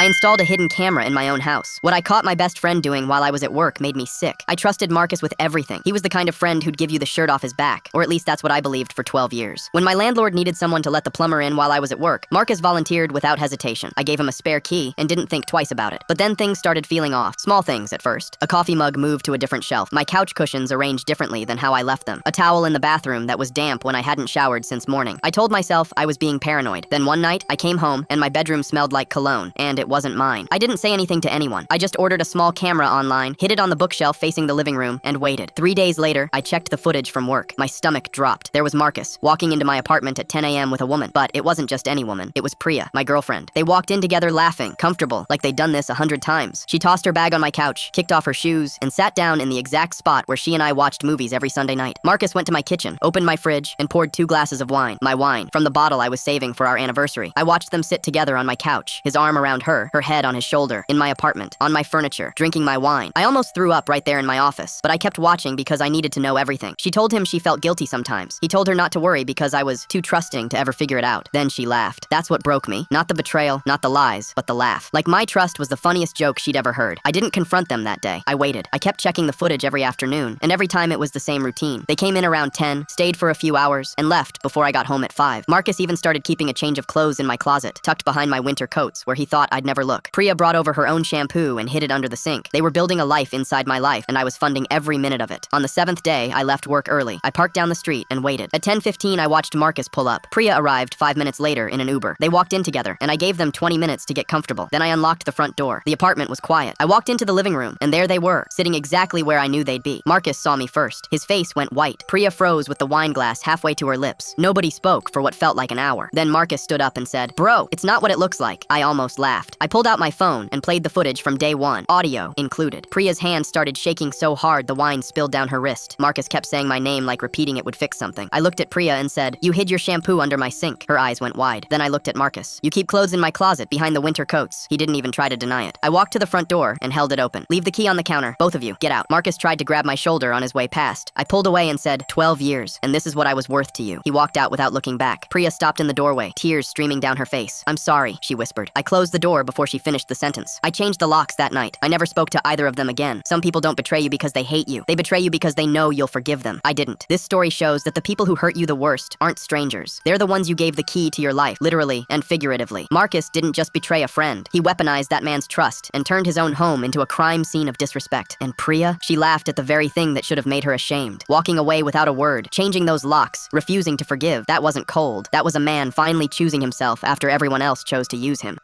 I installed a hidden camera in my own house. What I caught my best friend doing while I was at work made me sick. I trusted Marcus with everything. He was the kind of friend who'd give you the shirt off his back, or at least that's what I believed for 12 years. When my landlord needed someone to let the plumber in while I was at work, Marcus volunteered without hesitation. I gave him a spare key and didn't think twice about it. But then things started feeling off. Small things at first. A coffee mug moved to a different shelf. My couch cushions arranged differently than how I left them. A towel in the bathroom that was damp when I hadn't showered since morning. I told myself I was being paranoid. Then one night, I came home and my bedroom smelled like cologne, and it wasn't mine. I didn't say anything to anyone. I just ordered a small camera online, hid it on the bookshelf facing the living room, and waited. 3 days later, I checked the footage from work. My stomach dropped. There was Marcus, walking into my apartment at 10 a.m. with a woman. But it wasn't just any woman. It was Priya, my girlfriend. They walked in together laughing, comfortable, like they'd done this 100 times. She tossed her bag on my couch, kicked off her shoes, and sat down in the exact spot where she and I watched movies every Sunday night. Marcus went to my kitchen, opened my fridge, and poured 2 glasses of wine. My wine, from the bottle I was saving for our anniversary. I watched them sit together on my couch, his arm around her head on his shoulder, in my apartment, on my furniture, drinking my wine. I almost threw up right there in my office, but I kept watching because I needed to know everything. She told him she felt guilty sometimes. He told her not to worry because I was too trusting to ever figure it out. Then she laughed. That's what broke me. Not the betrayal, not the lies, but the laugh. Like my trust was the funniest joke she'd ever heard. I didn't confront them that day. I waited. I kept checking the footage every afternoon, and every time it was the same routine. They came in around 10, stayed for a few hours, and left before I got home at 5. Marcus even started keeping a change of clothes in my closet, tucked behind my winter coats, where he thought I'd never look. Priya brought over her own shampoo and hid it under the sink. They were building a life inside my life, and I was funding every minute of it. On the 7th day, I left work early. I parked down the street and waited. At 10:15, I watched Marcus pull up. Priya arrived 5 minutes later in an Uber. They walked in together, and I gave them 20 minutes to get comfortable. Then I unlocked the front door. The apartment was quiet. I walked into the living room, and there they were, sitting exactly where I knew they'd be. Marcus saw me first. His face went white. Priya froze with the wine glass halfway to her lips. Nobody spoke for what felt like an hour. Then Marcus stood up and said, "Bro, it's not what it looks like." I almost laughed. I pulled out my phone and played the footage from day 1, audio included. Priya's hand started shaking so hard the wine spilled down her wrist. Marcus kept saying my name like repeating it would fix something. I looked at Priya and said, "You hid your shampoo under my sink." Her eyes went wide. Then I looked at Marcus. "You keep clothes in my closet behind the winter coats." He didn't even try to deny it. I walked to the front door and held it open. "Leave the key on the counter. Both of you, get out." Marcus tried to grab my shoulder on his way past. I pulled away and said, 12 years, and this is what I was worth to you." He walked out without looking back. Priya stopped in the doorway, tears streaming down her face. "I'm sorry," she whispered. I closed the door before she finished the sentence. I changed the locks that night. I never spoke to either of them again. Some people don't betray you because they hate you. They betray you because they know you'll forgive them. I didn't. This story shows that the people who hurt you the worst aren't strangers. They're the ones you gave the key to your life, literally and figuratively. Marcus didn't just betray a friend. He weaponized that man's trust and turned his own home into a crime scene of disrespect. And Priya, she laughed at the very thing that should have made her ashamed. Walking away without a word, changing those locks, refusing to forgive. That wasn't cold. That was a man finally choosing himself after everyone else chose to use him.